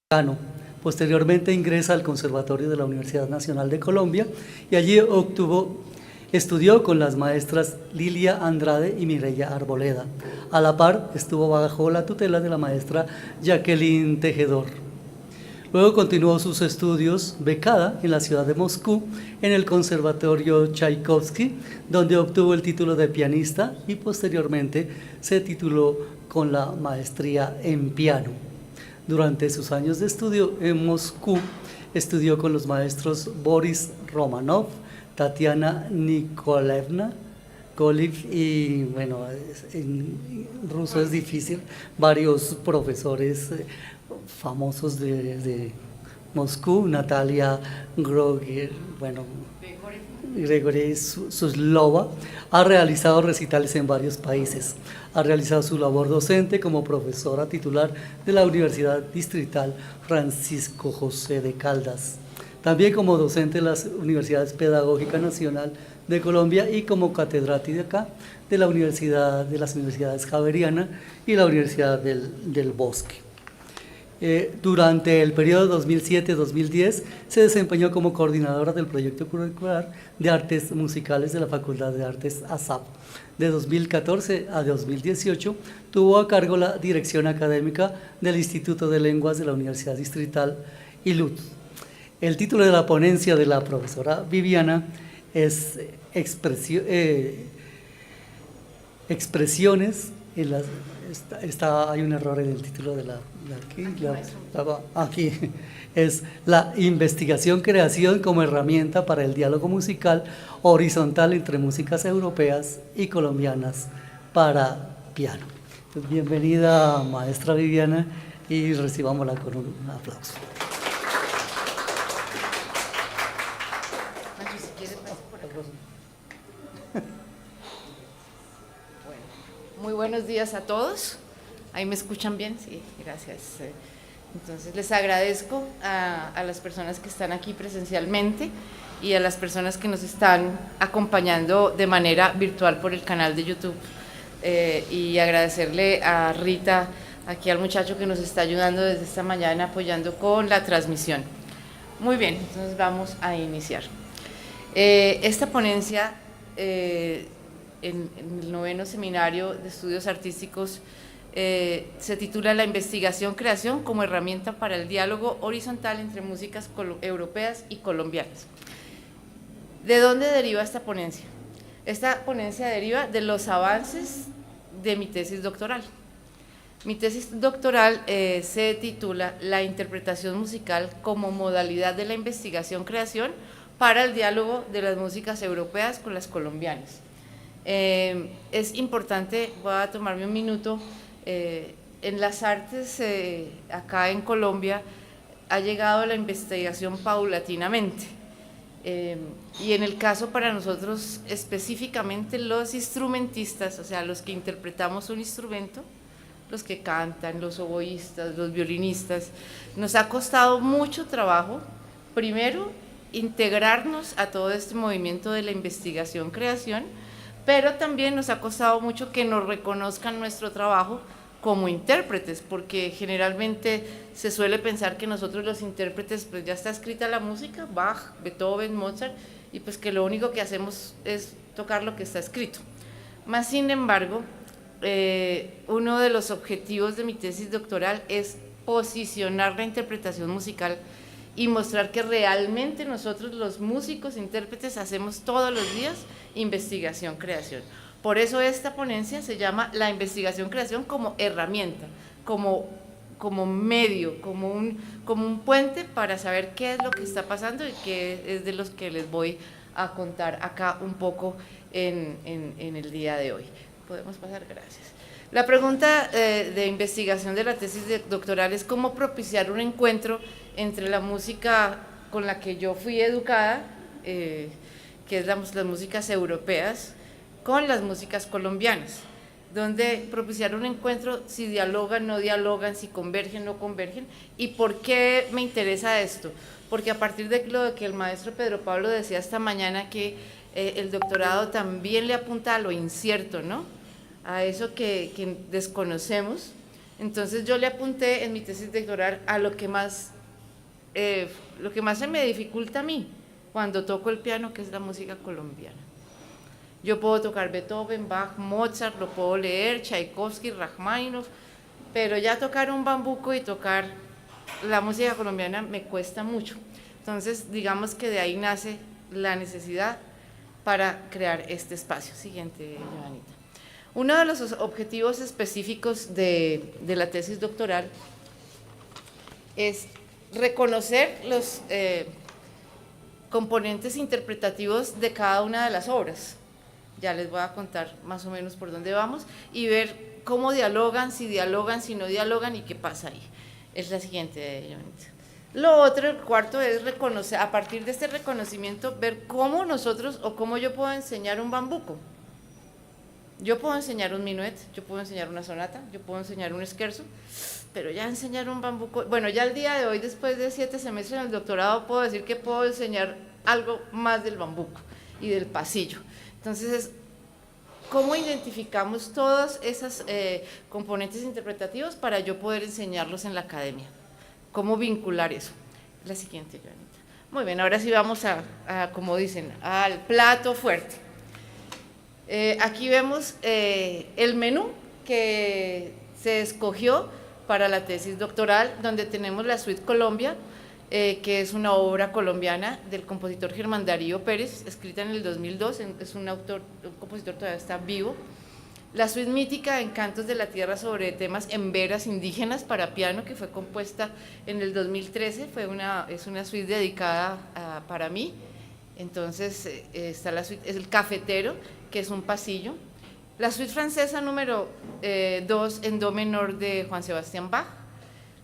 Cano. Posteriormente ingresa al Conservatorio de la Universidad Nacional de Colombia y allí estudió con las maestras Lilia Andrade y Mireya Arboleda. A la par estuvo bajo la tutela de la maestra Jacqueline Tejedor. Luego continuó sus estudios becada en la ciudad de Moscú, en el Conservatorio Tchaikovsky, donde obtuvo el título de pianista y posteriormente se tituló con la maestría en piano. Durante sus años de estudio en Moscú, estudió con los maestros Boris Romanov, Tatiana Nikolaevna Goliv y, bueno, en ruso es difícil, varios profesores famosos de Moscú, Natalia Groger, bueno, Gregory Suslova. Ha realizado recitales en varios países. Ha realizado su labor docente como profesora titular de la Universidad Distrital Francisco José de Caldas. También como docente en las Universidades Pedagógica Nacional de Colombia y como catedrática de las Universidades Javeriana y la Universidad del Bosque. Durante el periodo 2007-2010 se desempeñó como coordinadora del proyecto curricular de artes musicales de la Facultad de Artes ASAP. De 2014 a 2018 tuvo a cargo la dirección académica del Instituto de Lenguas de la Universidad Distrital ILUT. El título de la ponencia de la profesora Viviana es Expresiones en las... hay un error en el título de aquí es la investigación creación como herramienta para el diálogo musical horizontal entre músicas europeas y colombianas para piano. Entonces, bienvenida, maestra Viviana, y recibámosla con un aplauso. Muy buenos días a todos. ¿Ahí me escuchan bien? Sí, gracias. Entonces les agradezco a las personas que están aquí presencialmente y a las personas que nos están acompañando de manera virtual por el canal de YouTube. Y agradecerle a Rita, aquí al muchacho que nos está ayudando desde esta mañana, apoyando con la transmisión. Muy bien, entonces vamos a iniciar. Esta ponencia en el 9º Seminario de Estudios Artísticos se titula La investigación-creación como herramienta para el diálogo horizontal entre músicas europeas y colombianas. ¿De dónde deriva esta ponencia? Esta ponencia deriva de los avances de mi tesis doctoral. Mi tesis doctoral se titula La interpretación musical como modalidad de la investigación-creación para el diálogo de las músicas europeas con las colombianas. Es importante, voy a tomarme un minuto, en las artes acá en Colombia ha llegado la investigación paulatinamente y en el caso para nosotros específicamente los instrumentistas, o sea los que interpretamos un instrumento, los que cantan, los oboístas, los violinistas, nos ha costado mucho trabajo primero integrarnos a todo este movimiento de la investigación-creación, pero también nos ha costado mucho que nos reconozcan nuestro trabajo como intérpretes, porque generalmente se suele pensar que nosotros los intérpretes, pues ya está escrita la música, Bach, Beethoven, Mozart, y pues que lo único que hacemos es tocar lo que está escrito. Más sin embargo, uno de los objetivos de mi tesis doctoral es posicionar la interpretación musical y mostrar que realmente nosotros los músicos, intérpretes, hacemos todos los días investigación-creación. Por eso esta ponencia se llama la investigación-creación como herramienta, como medio, como un puente para saber qué es lo que está pasando y qué es de los que les voy a contar acá un poco en el día de hoy. Podemos pasar, gracias. La pregunta de investigación de la tesis doctoral es cómo propiciar un encuentro entre la música con la que yo fui educada, que es las músicas europeas, con las músicas colombianas, donde propiciar un encuentro, si dialogan, no dialogan, si convergen, no convergen. ¿Y por qué me interesa esto? Porque a partir de lo que el maestro Pedro Pablo decía esta mañana, que el doctorado también le apunta a lo incierto, ¿no? A eso que desconocemos, Entonces yo le apunté en mi tesis doctoral a lo que más se me dificulta a mí cuando toco el piano, que es la música colombiana. Yo puedo tocar Beethoven, Bach, Mozart, lo puedo leer, Tchaikovsky, Rachmaninoff, pero ya tocar un bambuco y tocar la música colombiana me cuesta mucho. Entonces, digamos que de ahí nace la necesidad para crear este espacio. Siguiente, Joanita. Uno de los objetivos específicos de la tesis doctoral es reconocer los componentes interpretativos de cada una de las obras. Ya les voy a contar más o menos por dónde vamos y ver cómo dialogan, si no dialogan y qué pasa ahí. Es la siguiente, Joanita. Lo otro, el cuarto, es reconocer, a partir de este reconocimiento, ver cómo nosotros o cómo yo puedo enseñar un bambuco. Yo puedo enseñar un minuet, yo puedo enseñar una sonata, yo puedo enseñar un scherzo, pero ya enseñar un bambuco, bueno, ya al día de hoy, después de 7 semestres en el doctorado, puedo decir que puedo enseñar algo más del bambuco y del pasillo. Entonces, ¿cómo identificamos todos esos componentes interpretativos para yo poder enseñarlos en la academia? ¿Cómo vincular eso? La siguiente, Joanita. Muy bien, ahora sí vamos como dicen, al plato fuerte. Aquí vemos el menú que se escogió para la tesis doctoral, donde tenemos la Suite Colombia, que es una obra colombiana del compositor Germán Darío Pérez, escrita en el 2002, es un compositor todavía está vivo. La suite mítica Encantos de la Tierra sobre temas en veras indígenas para piano, que fue compuesta en el 2013, es una suite dedicada para mí. Entonces está la suite, es el cafetero, que es un pasillo. La suite francesa número 2 en do menor de Juan Sebastián Bach.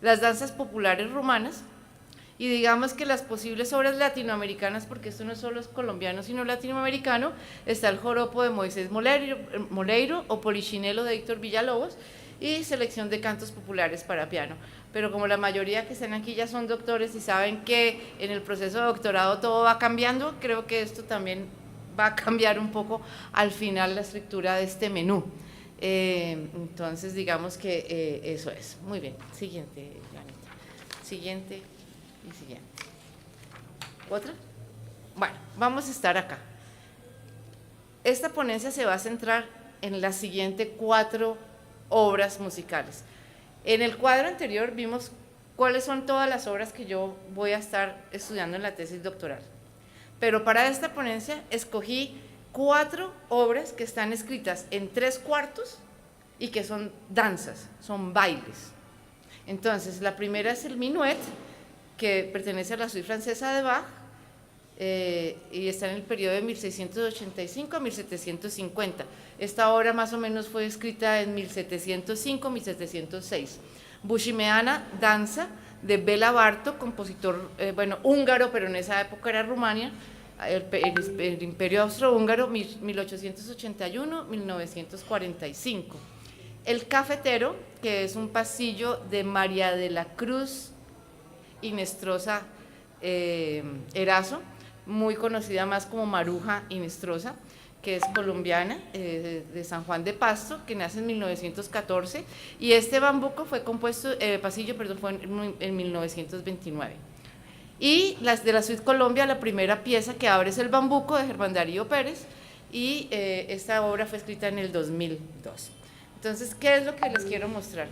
Las danzas populares rumanas. Y digamos que las posibles obras latinoamericanas, porque esto no solo es colombiano, sino latinoamericano, está el joropo de Moisés Moleiro o Polichinelo de Héctor Villalobos y selección de cantos populares para piano. Pero como la mayoría que están aquí ya son doctores y saben que en el proceso de doctorado todo va cambiando, creo que esto también va a cambiar un poco al final la estructura de este menú. Entonces digamos que eso es. Muy bien, siguiente, Janita. Siguiente. Y siguiente. ¿Otra? Bueno, vamos a estar acá. Esta ponencia se va a centrar en las siguientes 4 obras musicales. En el cuadro anterior vimos cuáles son todas las obras que yo voy a estar estudiando en la tesis doctoral. Pero para esta ponencia escogí 4 obras que están escritas en 3/4 y que son danzas, son bailes. Entonces, la primera es el minuet, que pertenece a la suite francesa de Bach y está en el periodo de 1685 a 1750. Esta obra más o menos fue escrita en 1705-1706. Bushimeana, danza, de Béla Bartók, compositor húngaro, pero en esa época era Rumania, el Imperio Austrohúngaro, 1881-1945. El cafetero, que es un pasillo de María de la Cruz Inestrosa Erazo, muy conocida más como Maruja Inestrosa, que es colombiana, de San Juan de Pasto, que nace en 1914, y este bambuco fue compuesto, fue en 1929. Y de la Suite Colombia, la primera pieza que abre es el bambuco de Germán Darío Pérez, y esta obra fue escrita en el 2002. Entonces, ¿qué es lo que les quiero mostrar?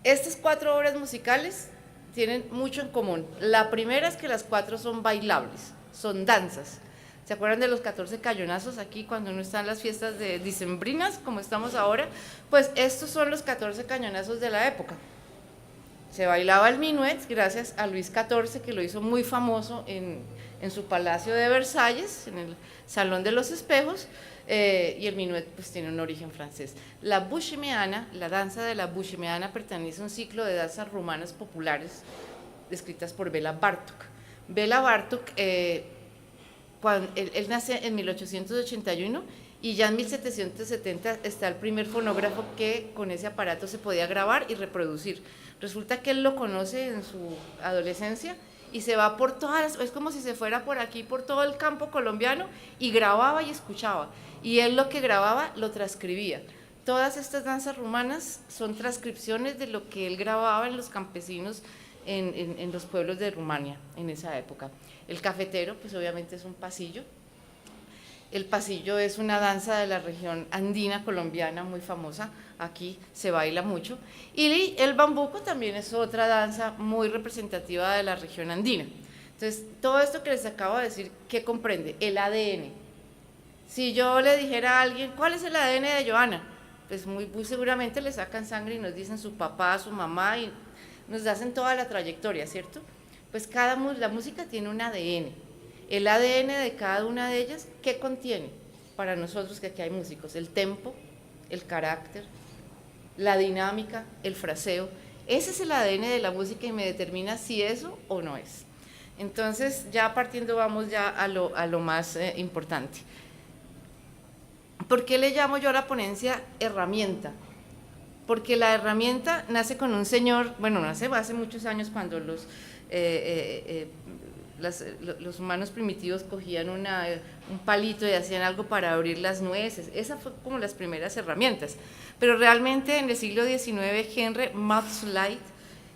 Estas 4 obras musicales tienen mucho en común. La primera es que las 4 son bailables, son danzas. ¿Se acuerdan de los 14 cañonazos aquí cuando uno está en las fiestas de dicembrinas, como estamos ahora? Pues estos son los 14 cañonazos de la época. Se bailaba el minuet gracias a Luis XIV, que lo hizo muy famoso en su Palacio de Versalles, en el Salón de los Espejos, y el minuet pues tiene un origen francés. La bushimeana, la danza de la bushimeana, pertenece a un ciclo de danzas rumanas populares descritas por Béla Bartók. Béla Bartók, él nace en 1881 y ya en 1770 está el primer fonógrafo que con ese aparato se podía grabar y reproducir. Resulta que él lo conoce en su adolescencia y se va por es como si se fuera por aquí, por todo el campo colombiano, y grababa y escuchaba. Y él lo que grababa lo transcribía. todas estas danzas rumanas son transcripciones de lo que él grababa en los campesinos en los pueblos de Rumania en esa época. El cafetero, pues obviamente es un pasillo. El pasillo es una danza de la región andina colombiana muy famosa, aquí se baila mucho. Y el bambuco también es otra danza muy representativa de la región andina. Entonces, todo esto que les acabo de decir, ¿qué comprende? El ADN. Si yo le dijera a alguien, ¿cuál es el ADN de Joana? Pues muy seguramente le sacan sangre y nos dicen su papá, su mamá, y nos hacen toda la trayectoria, ¿cierto? Pues la música tiene un ADN. El ADN de cada una de ellas, ¿qué contiene? Para nosotros que aquí hay músicos, el tempo, el carácter, la dinámica, el fraseo. Ese es el ADN de la música y me determina si eso o no es. Entonces, ya partiendo vamos ya a lo más importante. ¿Por qué le llamo yo a la ponencia herramienta? Porque la herramienta nace con un señor, bueno, nace hace muchos años cuando los humanos primitivos cogían un palito y hacían algo para abrir las nueces. Esas fueron como las primeras herramientas. Pero realmente en el siglo XIX, Henry Maudslay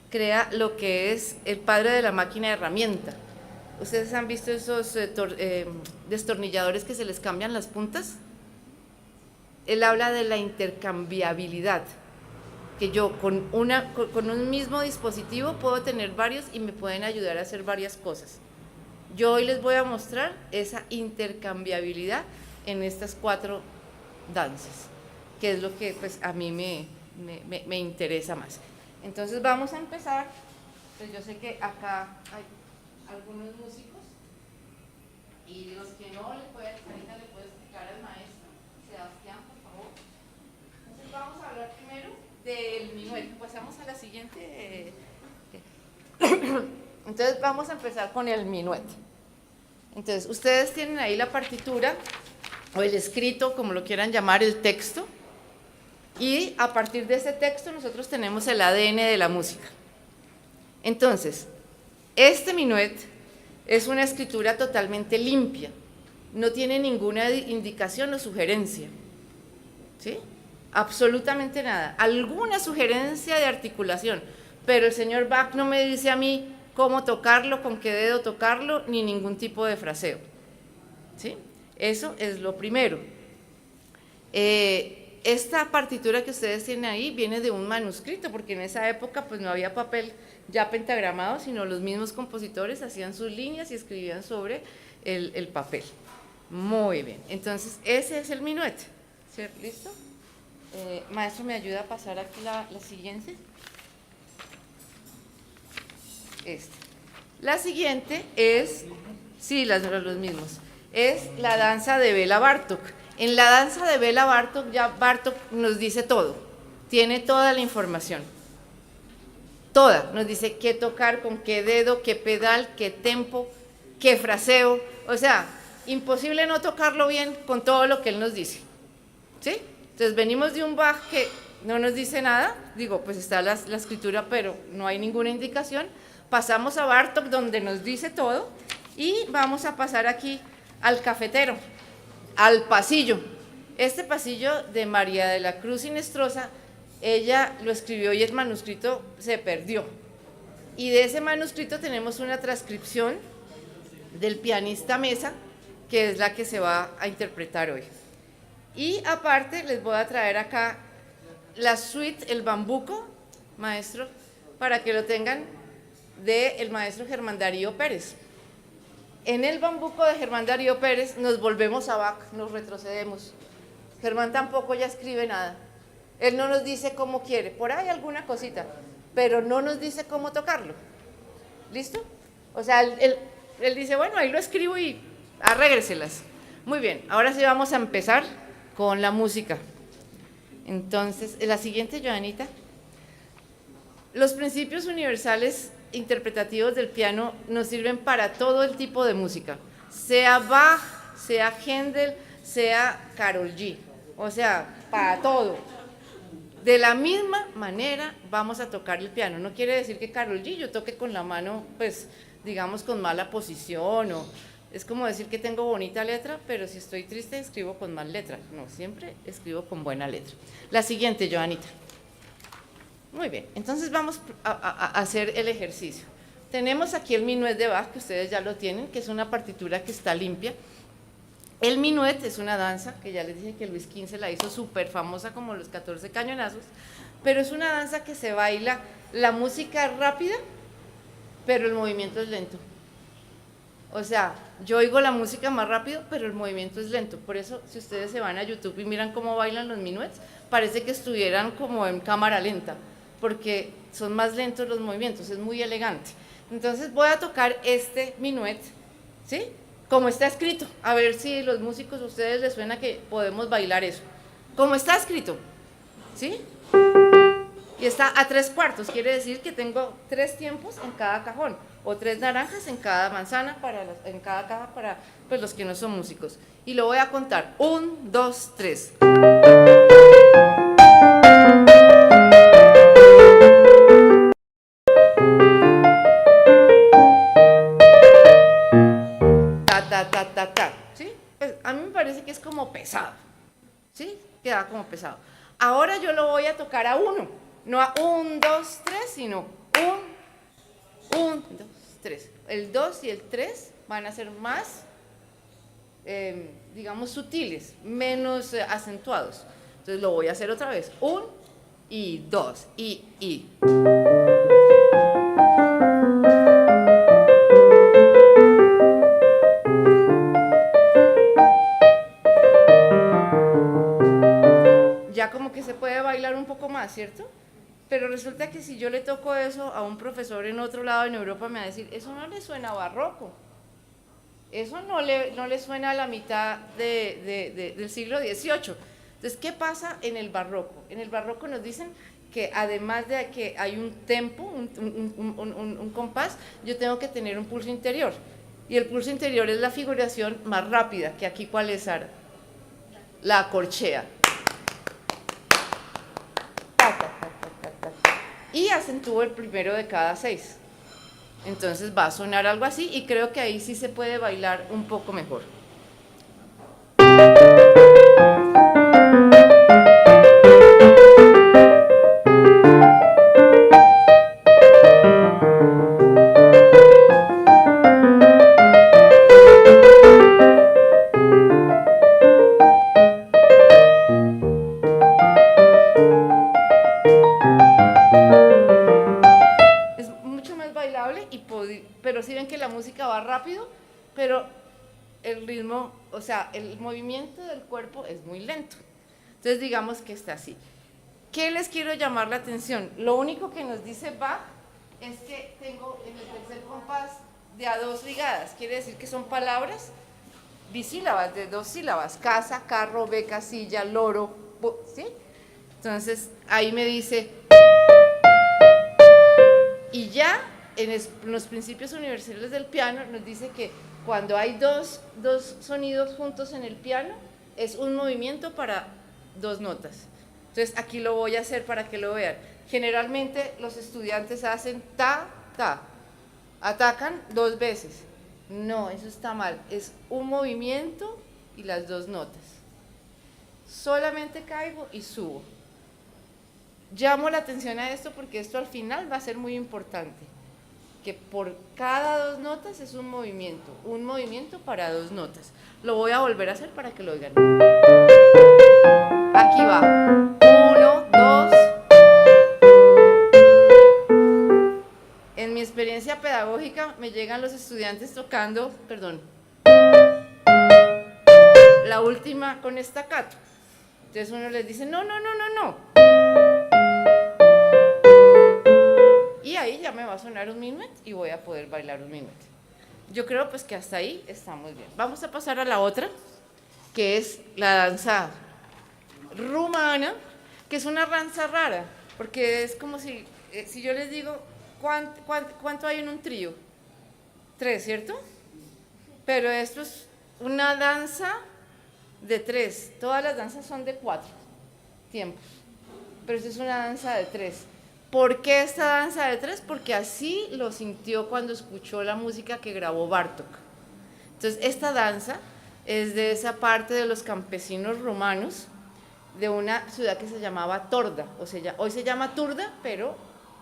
crea lo que es el padre de la máquina de herramienta. ¿Ustedes han visto esos destornilladores que se les cambian las puntas? Él habla de la intercambiabilidad, que yo con un mismo dispositivo puedo tener varios y me pueden ayudar a hacer varias cosas. Yo hoy les voy a mostrar esa intercambiabilidad en estas 4 danzas, que es lo que pues, a mí me interesa más. Entonces vamos a empezar, pues yo sé que acá hay algunos músicos y los que no les pueden, ahorita le puedo explicar al maestro, Sebastián, por favor. Entonces vamos a hablar primero del minuet. Pasamos a la siguiente. Entonces vamos a empezar con el minuet. Entonces ustedes tienen ahí la partitura o el escrito, como lo quieran llamar, el texto, y a partir de ese texto nosotros tenemos el ADN de la música. Entonces, este minuet es una escritura totalmente limpia, no tiene ninguna indicación o sugerencia, ¿sí? Absolutamente nada, alguna sugerencia de articulación, pero el señor Bach no me dice a mí cómo tocarlo, con qué dedo tocarlo, ni ningún tipo de fraseo, ¿sí? Eso es lo primero. Esta partitura que ustedes tienen ahí viene de un manuscrito, porque en esa época pues no había papel ya pentagramado, sino los mismos compositores hacían sus líneas y escribían sobre el papel. Muy bien, entonces ese es el minuet, ¿cierto? ¿Listo? Maestro, ¿me ayuda a pasar aquí la siguiente? La siguiente es, sí, los mismos, es la danza de Bela Bartók. En la danza de Bela Bartók, ya Bartók nos dice todo, tiene toda la información, toda, nos dice qué tocar, con qué dedo, qué pedal, qué tempo, qué fraseo, o sea, imposible no tocarlo bien con todo lo que él nos dice, ¿sí? Entonces venimos de un Bach que no nos dice nada, digo, pues está la escritura, pero no hay ninguna indicación, pasamos a Bartók donde nos dice todo y vamos a pasar aquí al cafetero, al pasillo. Este pasillo de María de la Cruz Sinestrosa, ella lo escribió y el manuscrito se perdió. Y de ese manuscrito tenemos una transcripción del pianista Mesa, que es la que se va a interpretar hoy. Y aparte les voy a traer acá la suite, el bambuco, maestro, para que lo tengan, del maestro Germán Darío Pérez. En el bambuco de Germán Darío Pérez nos volvemos a Bach, nos retrocedemos. Germán tampoco ya escribe nada. Él no nos dice cómo quiere, por ahí alguna cosita, pero no nos dice cómo tocarlo. ¿Listo? O sea, él dice, bueno, ahí lo escribo y arrégreselas. Muy bien, ahora sí vamos a empezar con la música. Entonces, la siguiente, Joanita. Los principios universales interpretativos del piano nos sirven para todo el tipo de música, sea Bach, sea Händel, sea Karol G, o sea, para todo. De la misma manera vamos a tocar el piano. No quiere decir que Karol G yo toque con la mano, pues, digamos, con mala posición Es como decir que tengo bonita letra, pero si estoy triste escribo con mal letra. No, siempre escribo con buena letra. La siguiente, Joanita. Muy bien, entonces vamos a hacer el ejercicio. Tenemos aquí el minuet de Bach, que ustedes ya lo tienen, que es una partitura que está limpia. El minuet es una danza, que ya les dije que Luis XV la hizo súper famosa como los 14 cañonazos, pero es una danza que se baila la música rápida, pero el movimiento es lento. O sea, yo oigo la música más rápido, pero el movimiento es lento. Por eso, si ustedes se van a YouTube y miran cómo bailan los minuets, parece que estuvieran como en cámara lenta, porque son más lentos los movimientos, es muy elegante. Entonces voy a tocar este minuet, ¿sí? Como está escrito, a ver si los músicos a ustedes les suena que podemos bailar eso. Como está escrito, ¿sí? Y está a 3/4, quiere decir que tengo 3 tiempos en cada cajón, o 3 naranjas en cada manzana, en cada caja para pues, los que no son músicos. Y lo voy a contar, 1, 2, 3. ¿Sí? Pues a mí me parece que es como pesado, ¿sí? Queda como pesado. Ahora yo lo voy a tocar a 1, no a 1, 2, 3, sino 1, 2, 3. El 2 y el 3 van a ser más, digamos, sutiles, menos acentuados. Entonces lo voy a hacer otra vez. 1 y 2 y. Ya como que se puede bailar un poco más, ¿cierto? Pero resulta que si yo le toco eso a un profesor en otro lado en Europa me va a decir, eso no le suena barroco, eso no le suena a la mitad del siglo XVIII. Entonces, ¿qué pasa en el barroco? En el barroco nos dicen que además de que hay un tempo, un compás, yo tengo que tener un pulso interior. Y el pulso interior es la figuración más rápida, que aquí, ¿cuál es, Sara? La corchea. Y acentúo el primero de cada 6. Entonces va a sonar algo así y creo que ahí sí se puede bailar un poco mejor. Pero sí ven que la música va rápido, pero el ritmo, o sea, el movimiento del cuerpo es muy lento. Entonces digamos que está así. ¿Qué les quiero llamar la atención? Lo único que nos dice Bach es que tengo en el tercer compás de a 2 ligadas, quiere decir que son palabras bisílabas, de 2 sílabas, casa, carro, beca, silla, loro, ¿sí? Entonces ahí me dice, y ya en los principios universales del piano nos dice que cuando hay dos sonidos juntos en el piano es un movimiento para 2 notas. Entonces aquí lo voy a hacer para que lo vean. Generalmente los estudiantes hacen ta, ta, atacan 2 veces. No, eso está mal, es un movimiento y las 2 notas. Solamente caigo y subo. Llamo la atención a esto porque esto al final va a ser muy importante. Que por cada 2 notas es un movimiento para 2 notas. Lo voy a volver a hacer para que lo oigan. Aquí va, 1, 2. En mi experiencia pedagógica me llegan los estudiantes tocando, la última con staccato. Entonces uno les dice, no. Y ahí ya me va a sonar un minuet y voy a poder bailar un minuet. Yo creo pues que hasta ahí estamos bien. Vamos a pasar a la otra, que es la danza rumana, que es una danza rara, porque es como si yo les digo, ¿cuánto hay en un trío? 3, ¿cierto? Pero esto es una danza de 3, todas las danzas son de 4 tiempos, pero esto es una danza de 3. ¿Por qué esta danza de 3? Porque así lo sintió cuando escuchó la música que grabó Bartók. Entonces, esta danza es de esa parte de los campesinos romanos de una ciudad que se llamaba Torda, o sea, hoy se llama Turda, pero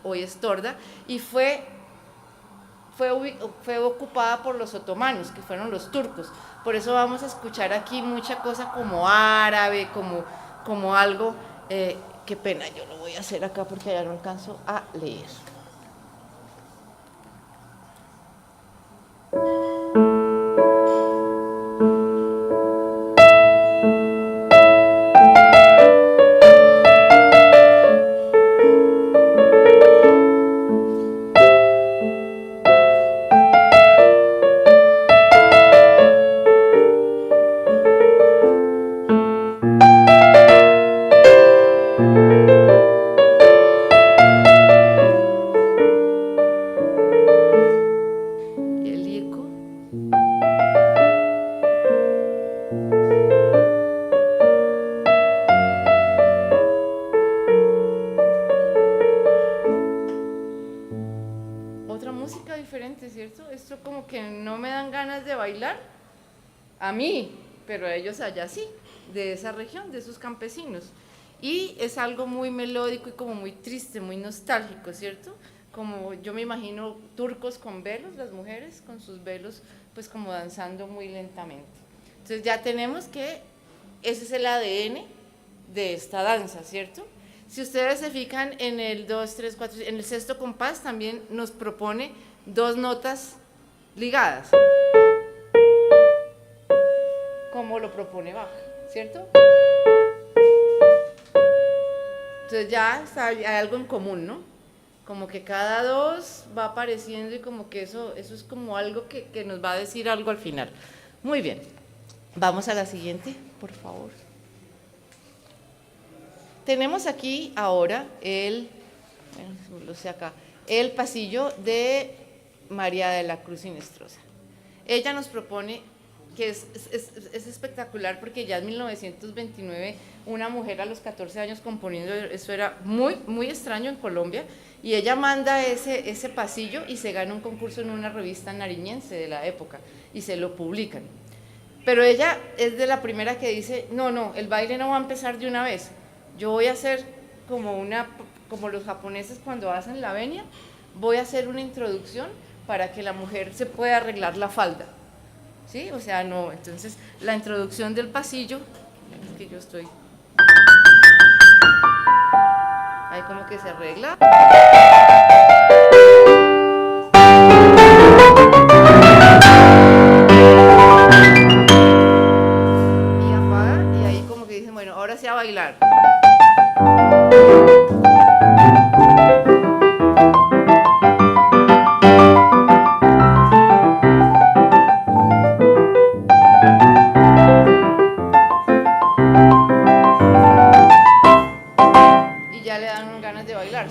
hoy es Torda, y fue ocupada por los otomanos, que fueron los turcos. Por eso vamos a escuchar aquí mucha cosa como árabe, como algo, qué pena, yo lo voy a hacer acá porque ya no alcanzo a leer. A mí, pero a ellos allá sí, de esa región, de esos campesinos. Y es algo muy melódico y como muy triste, muy nostálgico, ¿cierto? Como yo me imagino turcos con velos, las mujeres con sus velos, pues como danzando muy lentamente. Entonces ya tenemos que ese es el ADN de esta danza, ¿cierto? Si ustedes se fijan en el 2, 3, 4, en el sexto compás también nos propone dos notas ligadas, como lo propone Bach, ¿cierto? Entonces ya hay algo en común, ¿no? Como que cada dos va apareciendo y como que eso es como algo que nos va a decir algo al final. Muy bien, vamos a la siguiente, por favor. Tenemos aquí ahora el pasillo de María de la Cruz Sinestrosa. Ella nos propone que es espectacular porque ya en 1929 una mujer a los 14 años componiendo, eso era muy, muy extraño en Colombia, y ella manda ese pasillo y se gana un concurso en una revista nariñense de la época y se lo publican. Pero ella es de la primera que dice, no, el baile no va a empezar de una vez, yo voy a hacer como los japoneses cuando hacen la venia, voy a hacer una introducción para que la mujer se pueda arreglar la falda. ¿Sí? O sea, no, entonces la introducción del pasillo, es que yo estoy, ahí como que se arregla. Y apaga, y ahí como que dicen, bueno, ahora sí a bailar.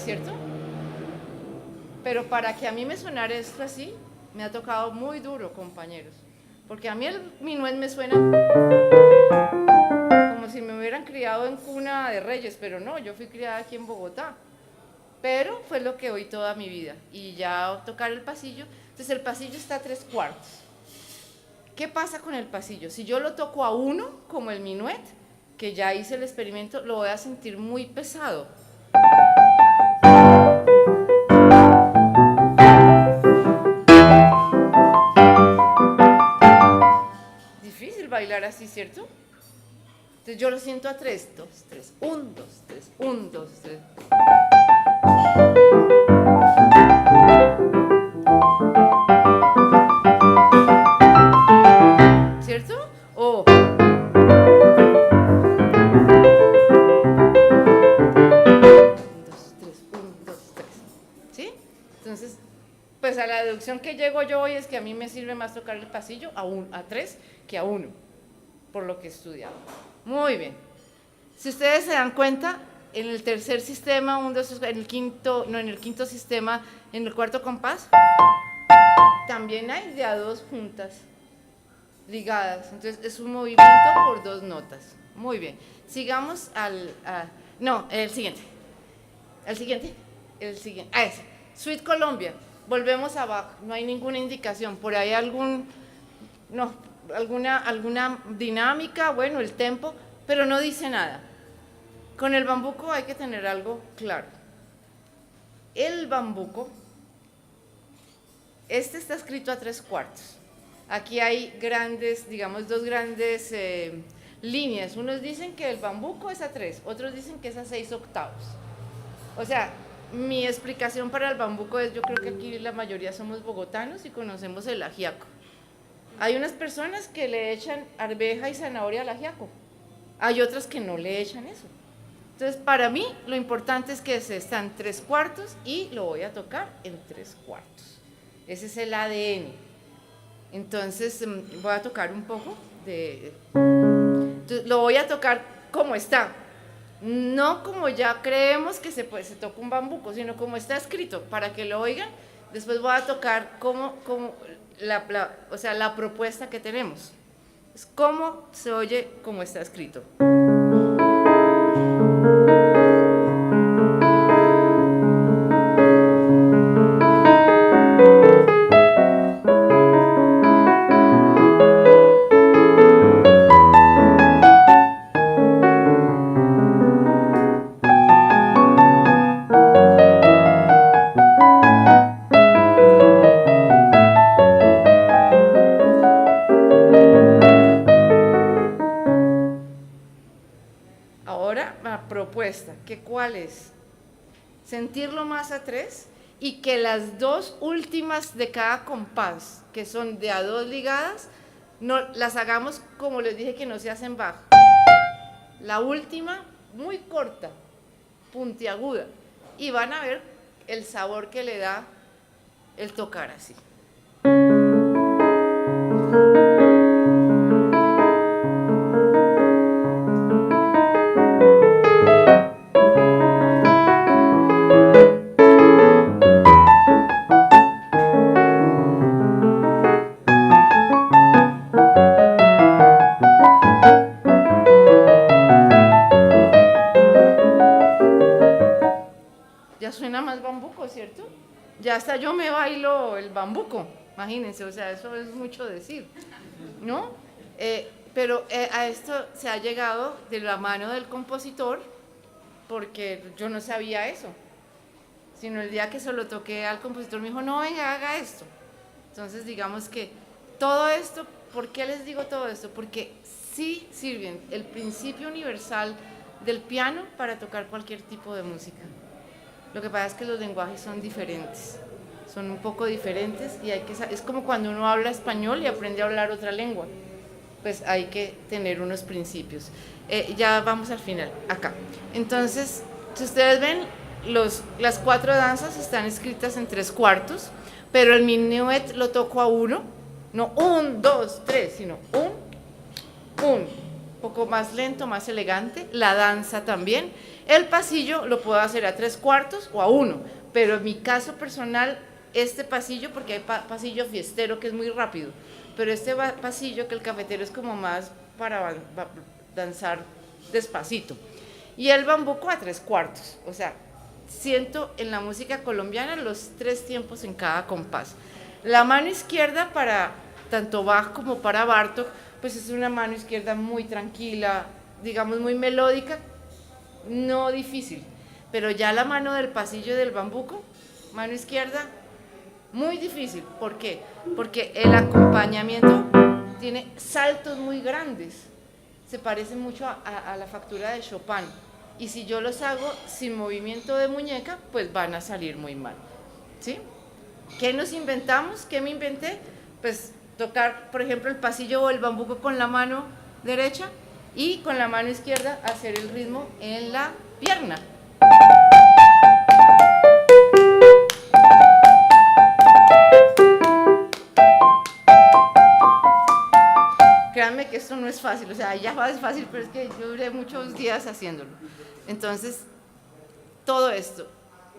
¿Cierto? Pero para que a mí me sonara esto así, me ha tocado muy duro, compañeros, porque a mí el minuet me suena como si me hubieran criado en cuna de reyes, pero no, yo fui criada aquí en Bogotá, pero fue lo que oí toda mi vida, y ya tocar el pasillo, entonces el pasillo está a 3/4. ¿Qué pasa con el pasillo? Si yo lo toco a 1, como el minuet, que ya hice el experimento, lo voy a sentir muy pesado. Bailar así, ¿cierto? Entonces yo lo siento a 3, 2, 3, 1, 2, 3, 1, 2, 3. ¿Cierto? O 1, 2, 3, 1, 2, 3. ¿Sí? Entonces, pues a la deducción que llego yo hoy es que a mí me sirve más tocar el pasillo a 3 que a 1, por lo que he estudiado. Muy bien. Si ustedes se dan cuenta, en el tercer sistema, en el quinto sistema, en el cuarto compás, también hay de a 2 juntas ligadas. Entonces es un movimiento por 2 notas. Muy bien. Sigamos el siguiente. Ese. Suite Colombia. Volvemos a Bach. No hay ninguna indicación. Por ahí algún no, alguna dinámica, bueno, el tempo, pero no dice nada. Con el bambuco hay que tener algo claro. El bambuco, este está escrito a 3/4. Aquí hay grandes, digamos, dos grandes líneas. Unos dicen que el bambuco es a 3, otros dicen que es a 6/8. O sea, mi explicación para el bambuco es, yo creo que aquí la mayoría somos bogotanos y conocemos el ajiaco. Hay unas personas que le echan arveja y zanahoria al ajiaco. Hay otras que no le echan eso. Entonces, para mí, lo importante es que se están 3/4 y lo voy a tocar en 3/4. Ese es el ADN. Entonces, voy a tocar un poco entonces, lo voy a tocar como está. No como ya creemos que se toca un bambuco, sino como está escrito, para que lo oigan. Después voy a tocar o sea, la propuesta que tenemos. Es cómo se oye como está escrito. ¿Cuál es? Sentirlo más a 3 y que las dos últimas de cada compás, que son de a 2 ligadas, no, las hagamos como les dije que no se hacen bajo. La última, muy corta, puntiaguda, y van a ver el sabor que le da el tocar así. Suena más bambuco, ¿cierto? Ya hasta yo me bailo el bambuco, imagínense, o sea, eso es mucho decir, ¿no? Pero a esto se ha llegado de la mano del compositor, porque yo no sabía eso, sino el día que se lo toqué al compositor me dijo, no, venga, haga esto. Entonces, digamos que todo esto, ¿por qué les digo todo esto? Porque sí sirven el principio universal del piano para tocar cualquier tipo de música. Lo que pasa es que los lenguajes son diferentes, son un poco diferentes y es como cuando uno habla español y aprende a hablar otra lengua, pues hay que tener unos principios. Ya vamos al final, acá. Entonces, si ustedes ven, las 4 danzas están escritas en 3/4, pero el minuet lo toco a 1, no 1, 2, 3, sino 1, 1. Un poco más lento, más elegante, la danza también. El pasillo lo puedo hacer a 3/4 o a 1, pero en mi caso personal, este pasillo, porque hay pasillo fiestero que es muy rápido, pero este pasillo que el cafetero es como más para danzar despacito. Y el bambuco a 3/4, o sea, siento en la música colombiana los 3 tiempos en cada compás. La mano izquierda para tanto Bach como para Bartók, pues es una mano izquierda muy tranquila, digamos muy melódica, no difícil, pero ya la mano del pasillo del bambuco, mano izquierda, muy difícil. ¿Por qué? Porque el acompañamiento tiene saltos muy grandes, se parece mucho a la factura de Chopin, y si yo los hago sin movimiento de muñeca, pues van a salir muy mal, ¿sí? ¿Qué nos inventamos? ¿Qué me inventé? Pues tocar, por ejemplo, el pasillo o el bambuco con la mano derecha y con la mano izquierda hacer el ritmo en la pierna. Créanme que esto no es fácil, o sea, ya es fácil, pero es que yo duré muchos días haciéndolo. Entonces, todo esto,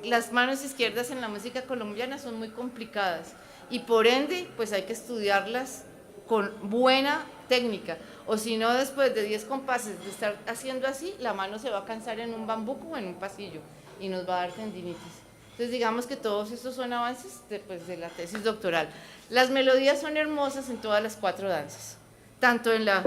las manos izquierdas en la música colombiana son muy complicadas y por ende, pues hay que estudiarlas con buena técnica, o si no, después de 10 compases de estar haciendo así, la mano se va a cansar en un bambuco o en un pasillo y nos va a dar tendinitis. Entonces digamos que todos estos son avances de la tesis doctoral. Las melodías son hermosas en todas las 4 danzas, tanto en la...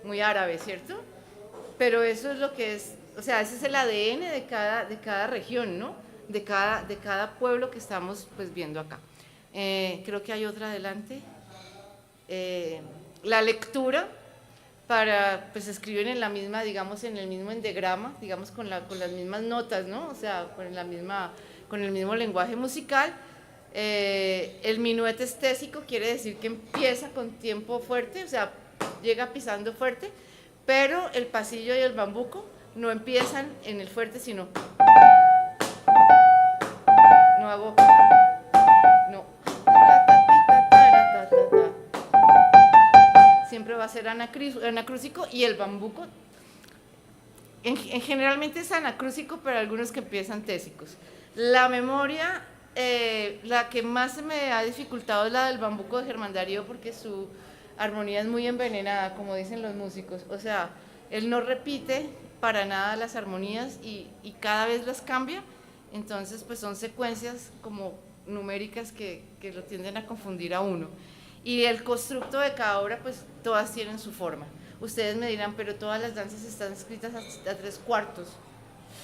Muy árabe, ¿cierto? Pero eso es lo que es, o sea, ese es el ADN de cada región, ¿no? De cada pueblo que estamos pues viendo acá. Creo que hay otra adelante. La lectura, pues escriben en la misma, digamos, en el mismo endegrama, digamos, con las mismas notas, ¿no? O sea, con el mismo lenguaje musical. El minuet estésico quiere decir que empieza con tiempo fuerte, o sea, llega pisando fuerte, pero el pasillo y el bambuco no empiezan en el fuerte, sino... No hago... No. Siempre va a ser anacrúsico, y el bambuco generalmente es anacrúsico, pero algunos que empiezan tésicos. La memoria, la que más se me ha dificultado es la del bambuco de Germán Darío, porque su armonía es muy envenenada, como dicen los músicos. O sea, él no repite para nada las armonías y cada vez las cambia. Entonces pues son secuencias como numéricas que lo tienden a confundir a uno. Y el constructo de cada obra, pues todas tienen su forma. Ustedes me dirán, pero todas las danzas están escritas a 3/4.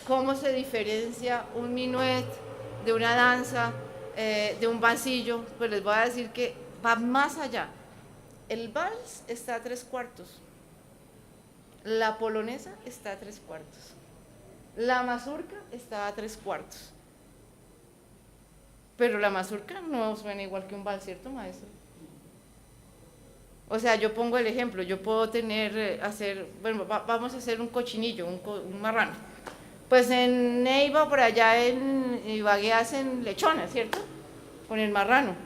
¿Cómo se diferencia un minuet de una danza, de un vasillo? Pues les voy a decir que va más allá. El vals está a 3/4. La polonesa está a 3/4. La mazurca está a 3/4. Pero la mazurca no suena igual que un vals, ¿cierto, maestro? O sea, yo pongo el ejemplo, yo puedo bueno, vamos a hacer un cochinillo, un marrano. Pues en Neiva, por allá en Ibagué, hacen lechona, ¿cierto? Con el marrano.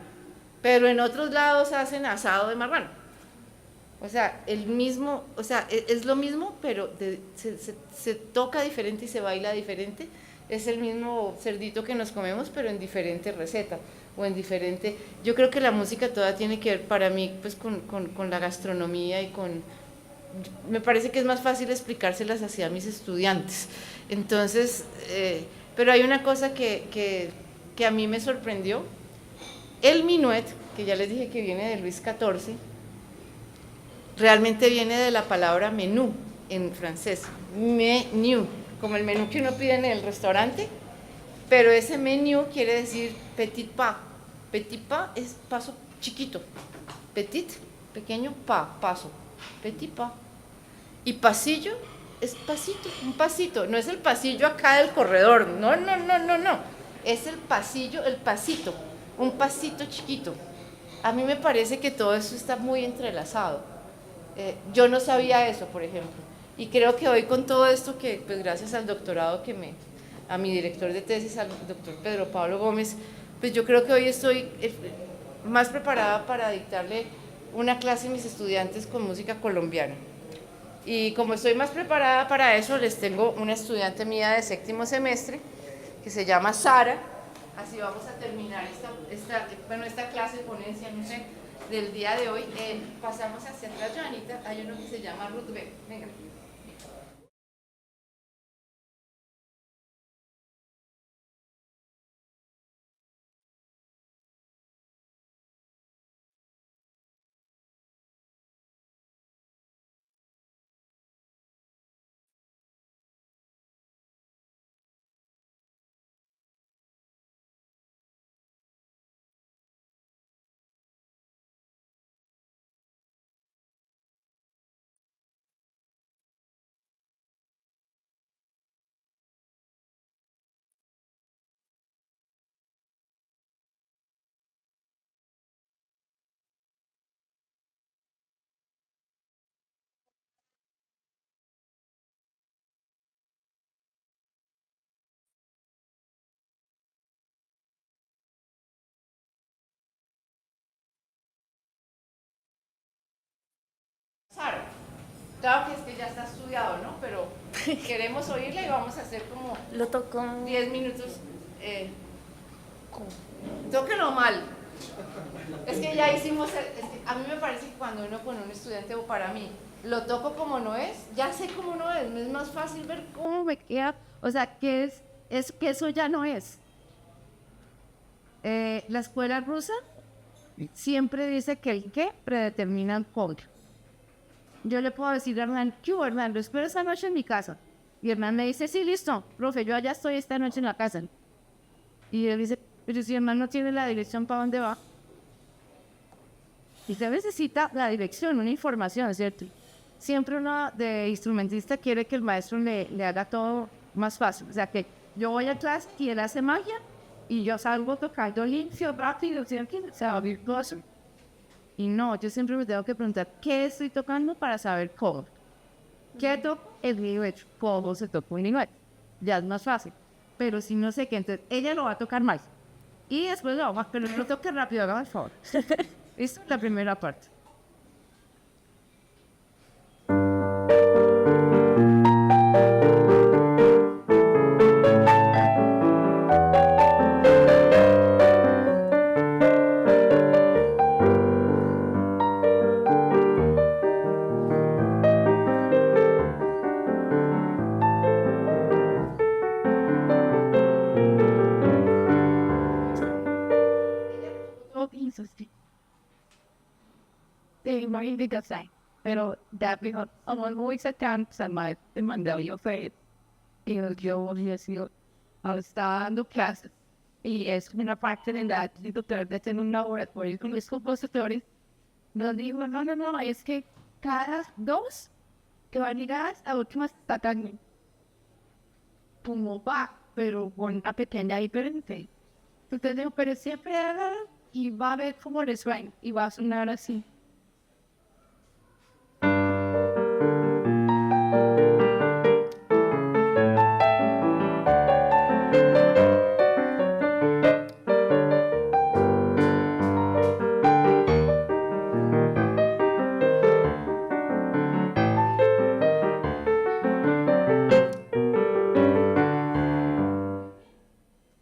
Pero en otros lados hacen asado de marrano. O sea, es lo mismo, pero se toca diferente y se baila diferente. Es el mismo cerdito que nos comemos, pero en diferente receta o en diferente... Yo creo que la música toda tiene que ver para mí pues con la gastronomía y me parece que es más fácil explicárselas así a mis estudiantes. Entonces, pero hay una cosa que a mí me sorprendió. El minuet, que ya les dije que viene de Luis XIV, realmente viene de la palabra menú en francés, menu, como el menú que uno pide en el restaurante, pero ese menú quiere decir petit pas. Petit pas es paso chiquito, petit, pequeño, pas, paso, petit pas. Y pasillo es pasito, un pasito, no es el pasillo acá del corredor, no, es el pasillo, el pasito, un pasito chiquito. A mí me parece que todo eso está muy entrelazado. Yo no sabía eso, por ejemplo, y creo que hoy con todo esto que, pues gracias al doctorado a mi director de tesis, al doctor Pedro Pablo Gómez, pues yo creo que hoy estoy más preparada para dictarle una clase a mis estudiantes con música colombiana. Y como estoy más preparada para eso, les tengo una estudiante mía de 7º semestre, que se llama Sara. Así vamos a terminar esta clase, ponencia, no sé, del día de hoy. Pasamos hacia atrás, Joanita, hay uno que se llama Ruth B. Venga. Sara, claro que es que ya está estudiado, ¿no? Pero queremos oírla y vamos a hacer como... Lo tocó. 10 minutos. Tóquelo mal. Es que ya hicimos... a mí me parece que cuando uno con un estudiante, o para mí, lo toco como no es, ya sé cómo no es, me es más fácil ver cómo me queda, o sea, que es que eso ya no es. La escuela rusa siempre dice que el qué predetermina el cómo. Yo le puedo decir a Hernán, ¿qué hubo, Hernán? Lo espero esta noche en mi casa. Y Hernán me dice, sí, listo, profe, yo allá estoy esta noche en la casa. Y él dice, pero si Hernán no tiene la dirección, ¿para dónde va? Y se necesita la dirección, una información, ¿cierto? Siempre uno de instrumentista quiere que el maestro le haga todo más fácil. O sea, que yo voy a clase y él hace magia y yo salgo tocando limpio, rápido, ¿cierto? Se va virtuoso. Y no, yo siempre me tengo que preguntar qué estoy tocando para saber cómo. ¿Qué toco? El nivel. ¿Cómo se toca un nivel? Ya es más fácil. Pero si no sé qué, entonces ella lo va a tocar más. Y después lo vamos, pero no lo toque rápido, hágame el favor. Esta es la primera parte. Todo pienso así. De magnificación. Pero ya fijo, como muy cercano, se me mandó yo fe. Y yo voy a decir, estaba dando clases. Y es una parte de la doctora de tener un laboratorio con los compositores. Nos dijo, no, es que cada dos que van a llegar a últimas sacan como va, pero con una pequeña diferencia. Entonces digo, pero siempre hagan y va a ver cómo les va y va a sonar así.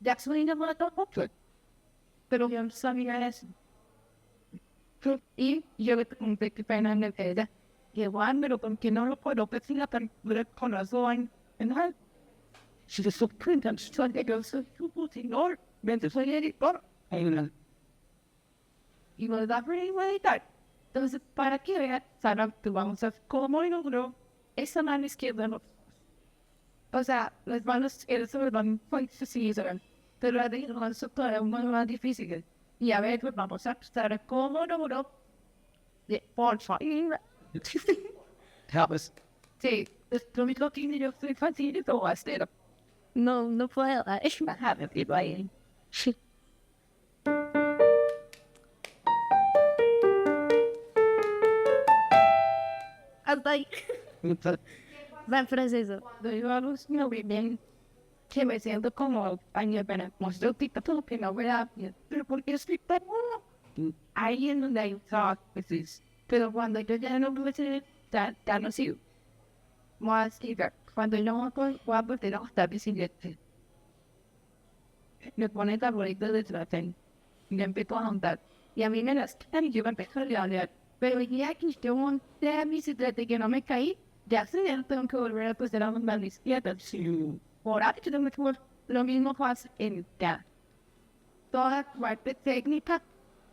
Jackson no me tocó, pero yo no sabía eso. Y yo le pregunté qué pena en el ella. Que Juan, pero ¿por qué no lo puedo decir la película con razón? ¿No? Si se sorprenden, soy que yo soy un señor, mientras soy editor. Y me da por editar. Entonces, para que vean, saben que vamos a hacer cómo logró esa mano izquierda. No. O sea, las manos izquierdas se van muy sencillas, pero la de las todavía más difícil. Y a ver, pues vamos a estar cómo logró de por favor. Sí, es lo mismo que yo soy fácil de todo hacer. No puedo, es más rápido ahí. Hasta ahí. Va en francés. Digamos, no bien. Que me siento como año para mostrar todo que no vea, pero porque estoy tan bueno. Ahí en donde hay talk, pues, pero cuando yo ya no puedo ser tan así, más que cuando yo no puedo guapo, te lo está diciendo, me pone tablito de traten, y me empiezo a montar, y a mí me las quitan y yo me empiezo a hablar, pero ya que yo monté a mi bicicleta y que no me caí, ya sé, ya no tengo que volver a pasar a montar mi bicicleta. Por ahí yo tengo que volver lo mismo pasa en ya. Toda parte técnica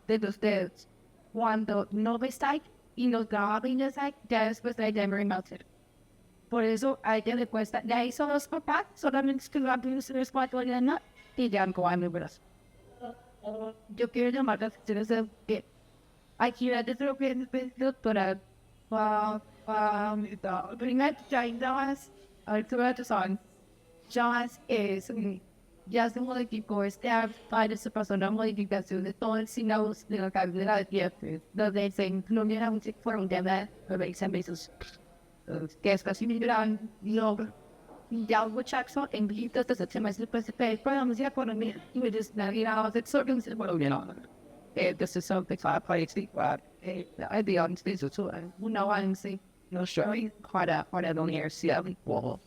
de los dedos. Cuando no ves ahí y nos graba bien ahí, ya después de ya me hacer. Por eso a ella le cuesta, ya hizo los papás, solamente es que lo hacen 3, 4 años ¿no? Y ya no van a brazo. Yo quiero llamar la atención de que aquí ya te lo que es doctoral. Primero ya indabas, ahorita te son. Jazz es, ya se modificó para se pasó la modificación de todo el sílabus de la carrera de tiempo, donde se incluye la música por un tema de 20 meses, que es casi mi gran logro. Ya hubo Jackson en visitas desde el semestre principal para la música por mí, y me desnavidaba de sorpresa de Colombia. This is something I play at the audience is una avance. No soy para la universidad. No,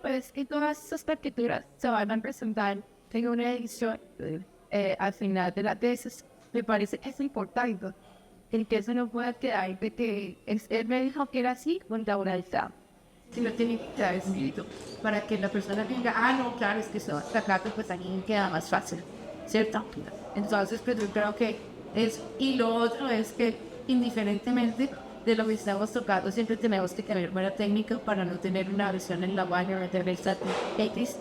pues que todas esas partituras se van a presentar en una edición al final de la tesis. Me parece que es importante el que eso no pueda quedar de que él me dijo que era así, con la oralidad, sino tiene que quedar escrito para que la persona diga, ah, no, claro, es que eso está claro, pues aquí queda más fácil, ¿cierto? Entonces, pues yo creo que es, y lo otro es que indiferentemente de lo que estamos tocando, siempre tenemos que tener buena técnica para no tener una versión en la baña, no tener esta X.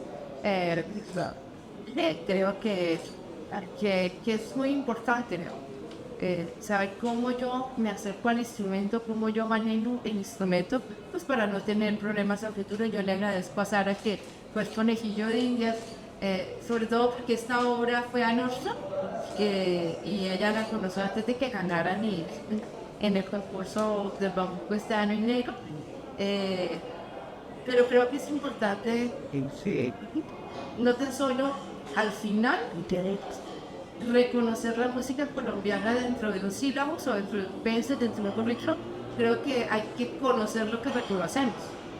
Creo que es muy importante, ¿no? Saber cómo yo me acerco al instrumento, cómo yo manejo el instrumento, pues para no tener problemas al futuro. Yo le agradezco a Sara que pues conejillo de indias, sobre todo porque esta obra fue a Nostra y ella la conoció antes de que ganaran en el concurso del bambuco este año en enero. Pero creo que es importante, no tan solo al final, reconocer la música colombiana dentro de los sílabos o dentro del pensamiento, dentro del currículo. Creo que hay que conocer lo que reconocemos.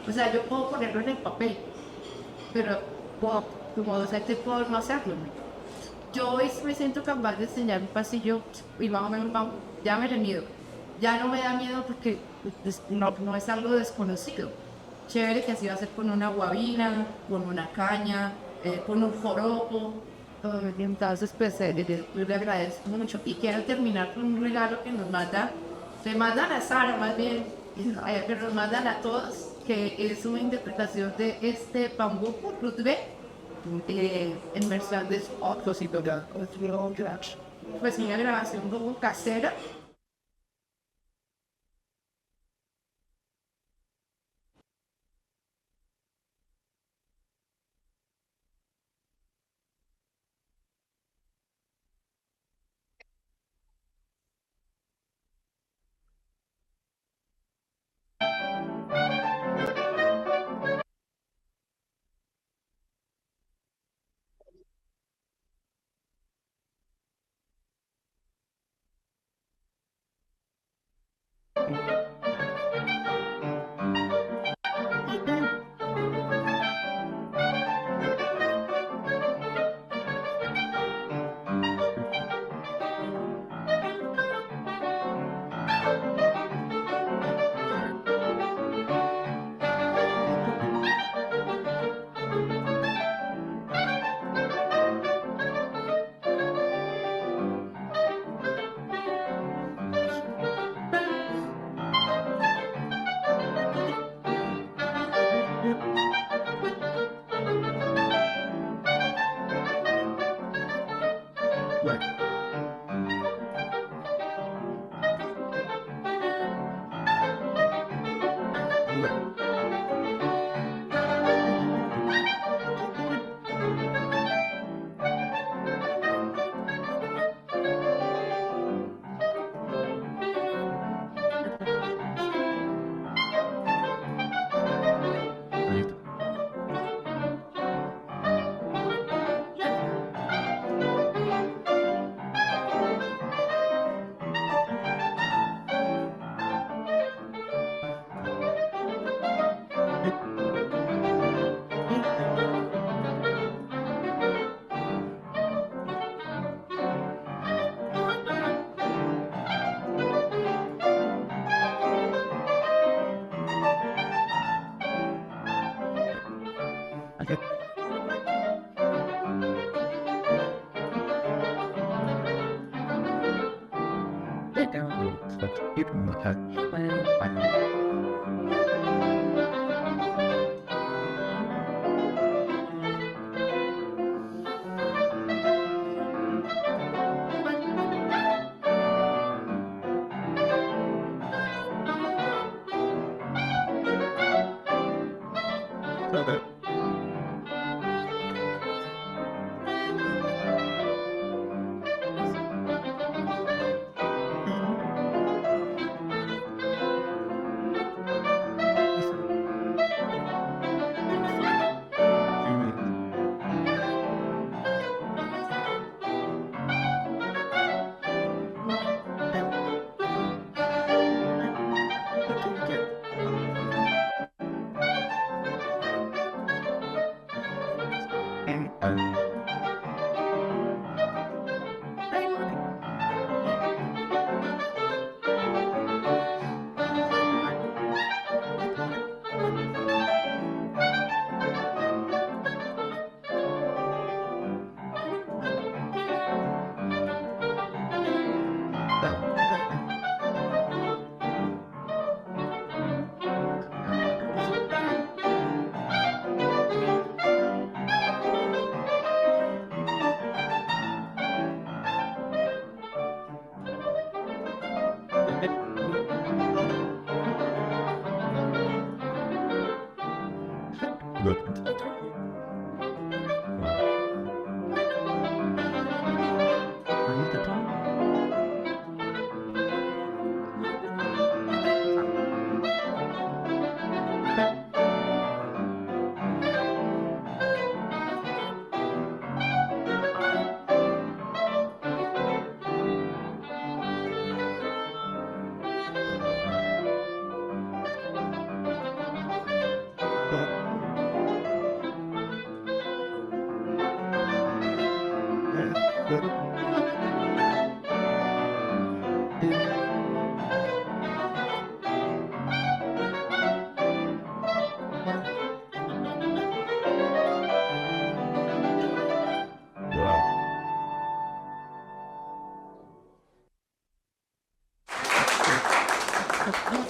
O sea, yo puedo ponerlo en el papel, pero como docente puedo no hacerlo. Yo hoy me siento capaz de enseñar un pasillo y más o menos ya me da miedo. Ya no me da miedo porque no es algo desconocido. Chévere que así va a ser con una guabina, con una caña, con un joropo. Entonces, pues yo le agradezco mucho. Y quiero terminar con un regalo que nos manda, se mandan a Sara más bien, que nos mandan a todos, que es una interpretación de este bambuco Rutbe, en versión de otros y todo. Pues una grabación como casera.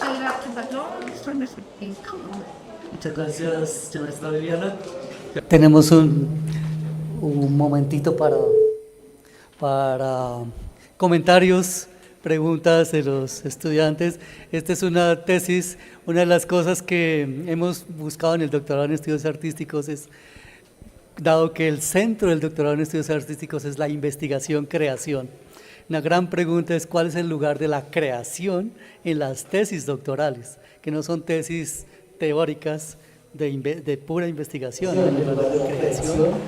muchas gracias a todos. Muchas gracias, maestra Viviana. Tenemos un momentito para comentarios, preguntas de los estudiantes. Esta es una tesis, una de las cosas que hemos buscado en el doctorado en estudios artísticos es, dado que el centro del doctorado en estudios artísticos es la investigación-creación, una gran pregunta es cuál es el lugar de la creación en las tesis doctorales, que no son tesis teóricas de pura investigación,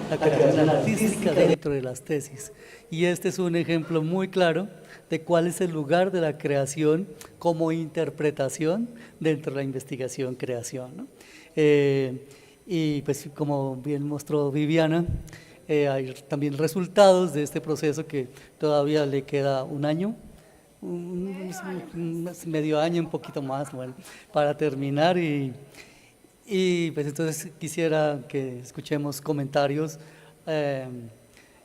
la creación artística dentro de las tesis. Y este es un ejemplo muy claro de cuál es el lugar de la creación como interpretación dentro de la investigación-creación, ¿no? Y pues como bien mostró Viviana, hay también resultados de este proceso que todavía le queda un año, medio año, un poquito más, bueno, para terminar y pues entonces quisiera que escuchemos comentarios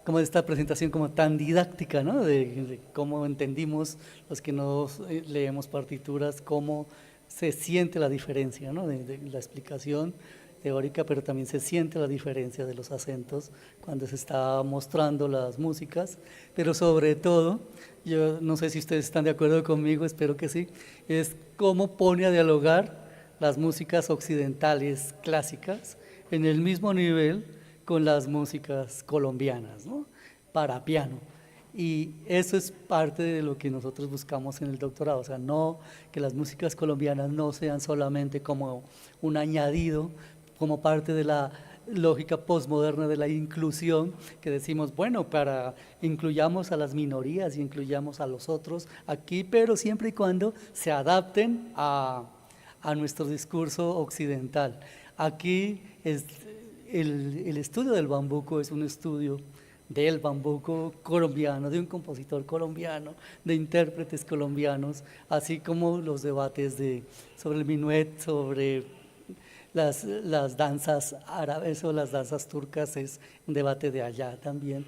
como de esta presentación como tan didáctica, ¿no? De cómo entendimos los que no leemos partituras, cómo se siente la diferencia, ¿no? De la explicación teórica, pero también se siente la diferencia de los acentos cuando se está mostrando las músicas, pero sobre todo, yo no sé si ustedes están de acuerdo conmigo, espero que sí, es cómo pone a dialogar las músicas occidentales clásicas en el mismo nivel con las músicas colombianas, ¿no? Para piano. Y eso es parte de lo que nosotros buscamos en el doctorado, o sea, no que las músicas colombianas no sean solamente como un añadido, como parte de la lógica postmoderna de la inclusión, que decimos, bueno, incluyamos a las minorías y incluyamos a los otros aquí, pero siempre y cuando se adapten a nuestro discurso occidental. Aquí el estudio del bambuco es un estudio del bambuco colombiano, de un compositor colombiano, de intérpretes colombianos, así como los debates sobre el minuet, sobre las danzas árabes o las danzas turcas, es un debate de allá también,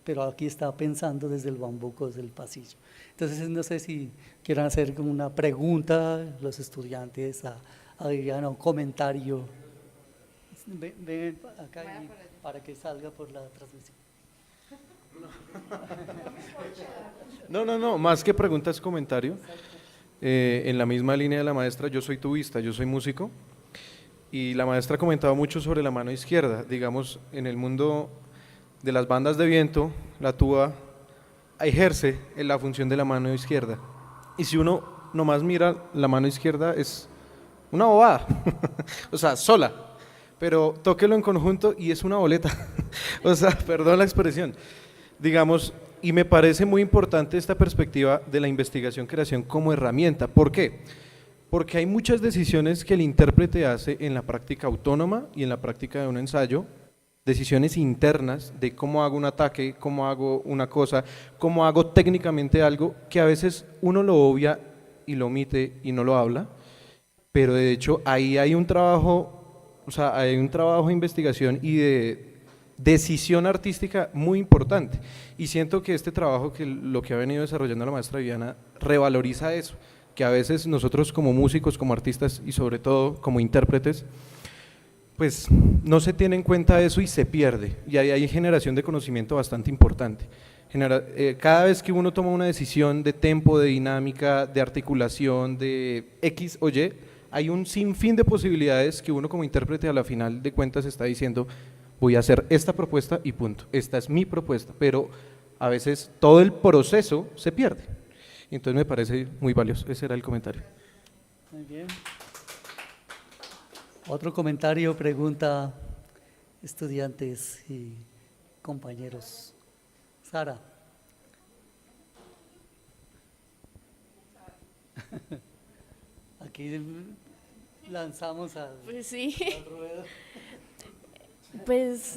pero aquí está pensando desde el bambuco, desde el pasillo. Entonces no sé si quieran hacer como una pregunta los estudiantes a Viviana, un comentario. Ven acá para que salga por la transmisión. No, más que pregunta es comentario. En la misma línea de la maestra, yo soy tubista, yo soy músico, y la maestra ha comentado mucho sobre la mano izquierda. Digamos, en el mundo de las bandas de viento, la tuba ejerce en la función de la mano izquierda, y si uno nomás mira, la mano izquierda es una bobada, o sea, sola, pero tóquelo en conjunto y es una boleta, o sea, perdón la expresión, digamos, y me parece muy importante esta perspectiva de la investigación-creación como herramienta. ¿Por qué? Porque hay muchas decisiones que el intérprete hace en la práctica autónoma y en la práctica de un ensayo, decisiones internas de cómo hago un ataque, cómo hago una cosa, cómo hago técnicamente algo, que a veces uno lo obvia y lo omite y no lo habla, pero de hecho ahí hay un trabajo, o sea, hay un trabajo de investigación y de decisión artística muy importante, y siento que este trabajo, que lo que ha venido desarrollando la maestra Viviana, revaloriza eso, que a veces nosotros como músicos, como artistas y sobre todo como intérpretes, pues no se tiene en cuenta eso y se pierde, y ahí hay generación de conocimiento bastante importante. Cada vez que uno toma una decisión de tempo, de dinámica, de articulación, de X o Y, hay un sinfín de posibilidades que uno como intérprete a la final de cuentas está diciendo, voy a hacer esta propuesta y punto, esta es mi propuesta, pero a veces todo el proceso se pierde. Entonces me parece muy valioso, ese era el comentario. Muy bien. Otro comentario, pregunta, estudiantes y compañeros. Sara. Aquí lanzamos al, pues sí. al ruedo. Pues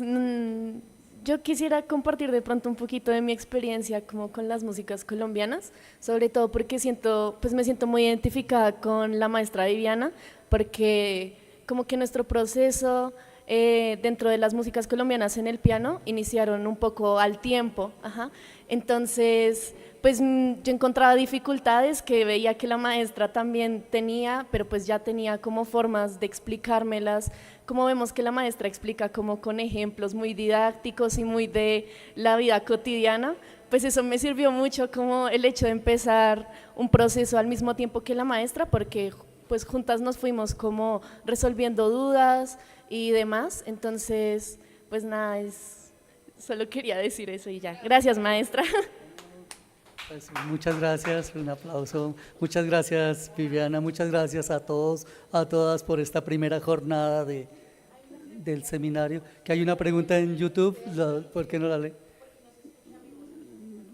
yo quisiera compartir de pronto un poquito de mi experiencia como con las músicas colombianas, sobre todo porque me siento muy identificada con la maestra Viviana, porque como que nuestro proceso dentro de las músicas colombianas en el piano iniciaron un poco al tiempo, entonces pues yo encontraba dificultades que veía que la maestra también tenía, pero pues ya tenía como formas de explicármelas, como vemos que la maestra explica como con ejemplos muy didácticos y muy de la vida cotidiana, pues eso me sirvió mucho como el hecho de empezar un proceso al mismo tiempo que la maestra, porque pues juntas nos fuimos como resolviendo dudas y demás, entonces pues nada, solo quería decir eso y ya. Gracias, maestra. Pues muchas gracias, un aplauso. Muchas gracias, Viviana, muchas gracias a todos, a todas por esta primera jornada del seminario. Que hay una pregunta en YouTube, ¿por qué no la lee?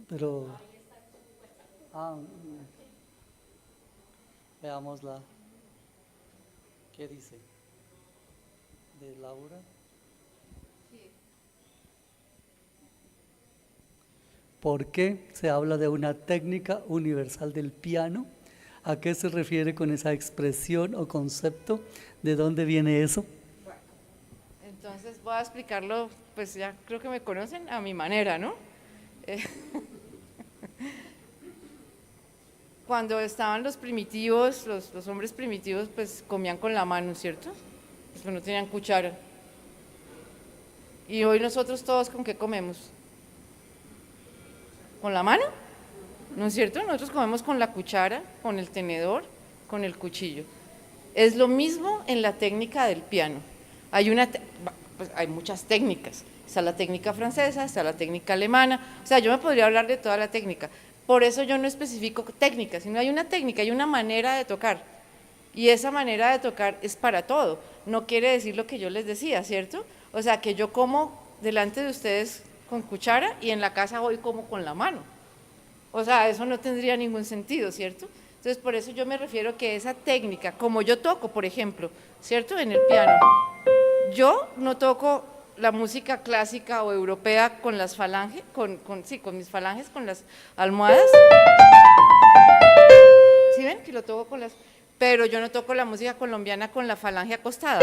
Pero, veámosla. ¿Qué dice? ¿De Laura? ¿Por qué se habla de una técnica universal del piano? ¿A qué se refiere con esa expresión o concepto? ¿De dónde viene eso? Entonces voy a explicarlo, pues ya creo que me conocen a mi manera, ¿no? Cuando estaban los primitivos, los hombres primitivos, pues comían con la mano, ¿cierto? Pues no tenían cuchara. Y hoy nosotros todos, ¿con qué comemos? ¿Con la mano? ¿No es cierto? Nosotros comemos con la cuchara, con el tenedor, con el cuchillo. Es lo mismo en la técnica del piano. Pues hay muchas técnicas. Está la técnica francesa, está la técnica alemana. O sea, yo me podría hablar de toda la técnica. Por eso yo no especifico técnica, sino hay una técnica, hay una manera de tocar. Y esa manera de tocar es para todo. No quiere decir lo que yo les decía, ¿cierto? O sea, que yo como delante de ustedes con cuchara y en la casa hoy como con la mano. O sea, eso no tendría ningún sentido, ¿cierto? Entonces, por eso yo me refiero que esa técnica, como yo toco, por ejemplo, ¿cierto? En el piano, yo no toco la música clásica o europea con las falanges, con mis falanges, con las almohadas. ¿Sí ven? Que lo toco con las… Pero yo no toco la música colombiana con la falange acostada.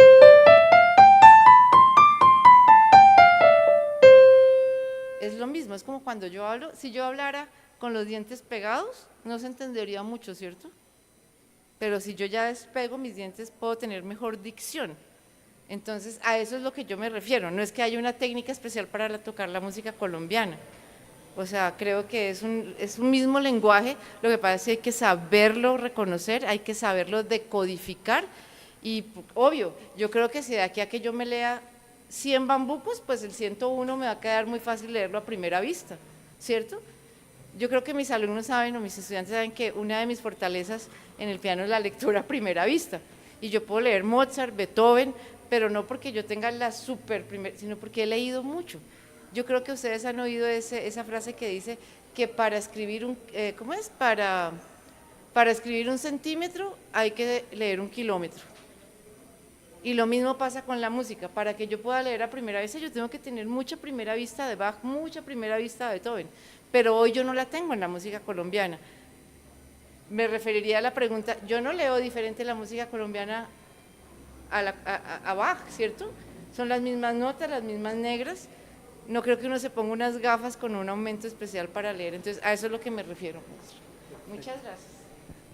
Es lo mismo, es como cuando yo hablo, si yo hablara con los dientes pegados, no se entendería mucho, ¿cierto? Pero si yo ya despego mis dientes, puedo tener mejor dicción. Entonces, a eso es lo que yo me refiero, no es que haya una técnica especial para tocar la música colombiana. O sea, creo que es un mismo lenguaje, lo que pasa es que hay que saberlo reconocer, hay que saberlo decodificar y, obvio, yo creo que si de aquí a que yo me lea 100 bambucos, pues el 101 me va a quedar muy fácil leerlo a primera vista, ¿cierto? Yo creo que mis alumnos saben o mis estudiantes saben que una de mis fortalezas en el piano es la lectura a primera vista y yo puedo leer Mozart, Beethoven, pero no porque yo tenga la sino porque he leído mucho. Yo creo que ustedes han oído esa frase que dice que para escribir ¿cómo es? Para escribir 1 centímetro hay que leer 1 kilómetro. Y lo mismo pasa con la música, para que yo pueda leer a primera vista yo tengo que tener mucha primera vista de Bach, mucha primera vista de Beethoven, pero hoy yo no la tengo en la música colombiana. Me referiría a la pregunta, yo no leo diferente la música colombiana a Bach, ¿cierto? Son las mismas notas, las mismas negras, no creo que uno se ponga unas gafas con un aumento especial para leer, entonces a eso es lo que me refiero. Muchas gracias.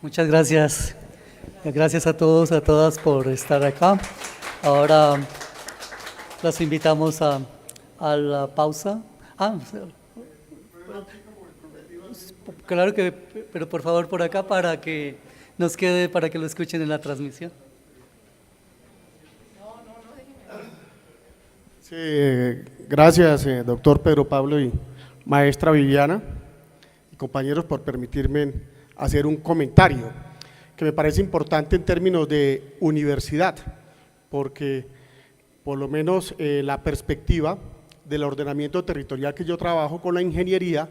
Muchas gracias. Gracias a todos, a todas por estar acá. Ahora los invitamos a la pausa. Claro que, pero por favor por acá para que nos quede, para que lo escuchen en la transmisión. Sí, gracias, doctor Pedro Pablo y maestra Viviana y compañeros por permitirme hacer un comentario que me parece importante en términos de universidad, porque por lo menos la perspectiva del ordenamiento territorial que yo trabajo con la ingeniería,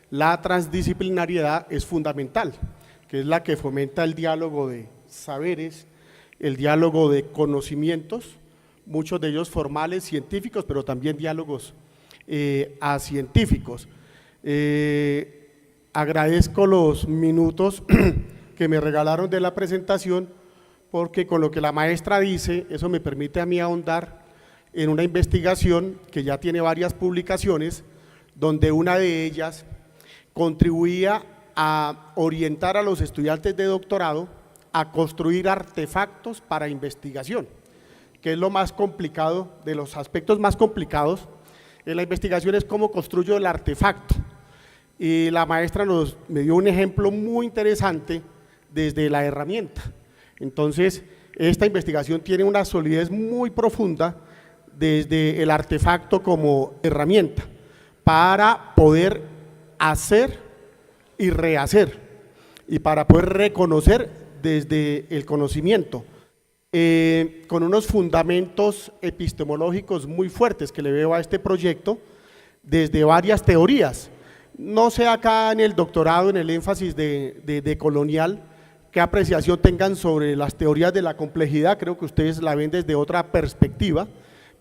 la transdisciplinariedad es fundamental, que es la que fomenta el diálogo de saberes, el diálogo de conocimientos, muchos de ellos formales, científicos, pero también diálogos acientíficos. Agradezco los minutos que me regalaron de la presentación, porque con lo que la maestra dice, eso me permite a mí ahondar en una investigación que ya tiene varias publicaciones, donde una de ellas contribuía a orientar a los estudiantes de doctorado a construir artefactos para investigación, que es lo más complicado, de los aspectos más complicados en la investigación es cómo construyo el artefacto. Y la maestra me dio un ejemplo muy interesante desde la herramienta. Entonces, esta investigación tiene una solidez muy profunda desde el artefacto como herramienta para poder hacer y rehacer y para poder reconocer desde el conocimiento, con unos fundamentos epistemológicos muy fuertes que le veo a este proyecto desde varias teorías. No sé acá en el doctorado, en el énfasis de colonial, qué apreciación tengan sobre las teorías de la complejidad, creo que ustedes la ven desde otra perspectiva,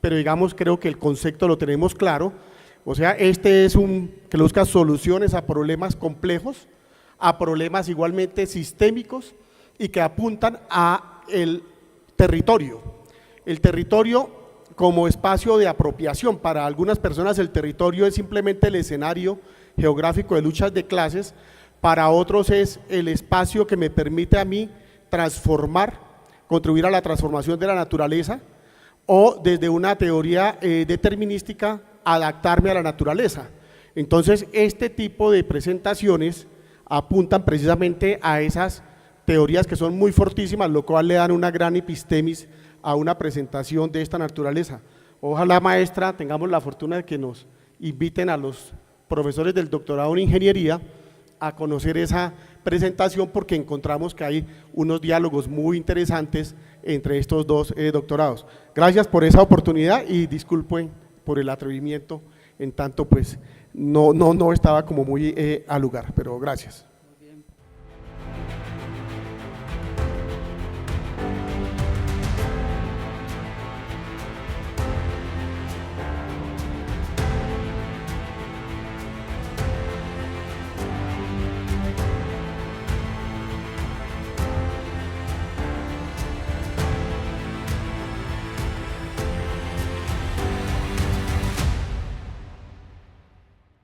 pero digamos creo que el concepto lo tenemos claro, o sea, este es que busca soluciones a problemas complejos, a problemas igualmente sistémicos y que apuntan a el territorio como espacio de apropiación. Para algunas personas el territorio es simplemente el escenario geográfico de luchas de clases, para otros es el espacio que me permite a mí transformar, contribuir a la transformación de la naturaleza, o desde una teoría determinística, adaptarme a la naturaleza. Entonces, este tipo de presentaciones apuntan precisamente a esas teorías que son muy fortísimas, lo cual le dan una gran epistemis a una presentación de esta naturaleza. Ojalá, maestra, tengamos la fortuna de que nos inviten a los profesores del doctorado en ingeniería a conocer esa presentación, porque encontramos que hay unos diálogos muy interesantes entre estos dos doctorados. Gracias por esa oportunidad y disculpen por el atrevimiento, en tanto pues no estaba como muy al lugar, pero gracias.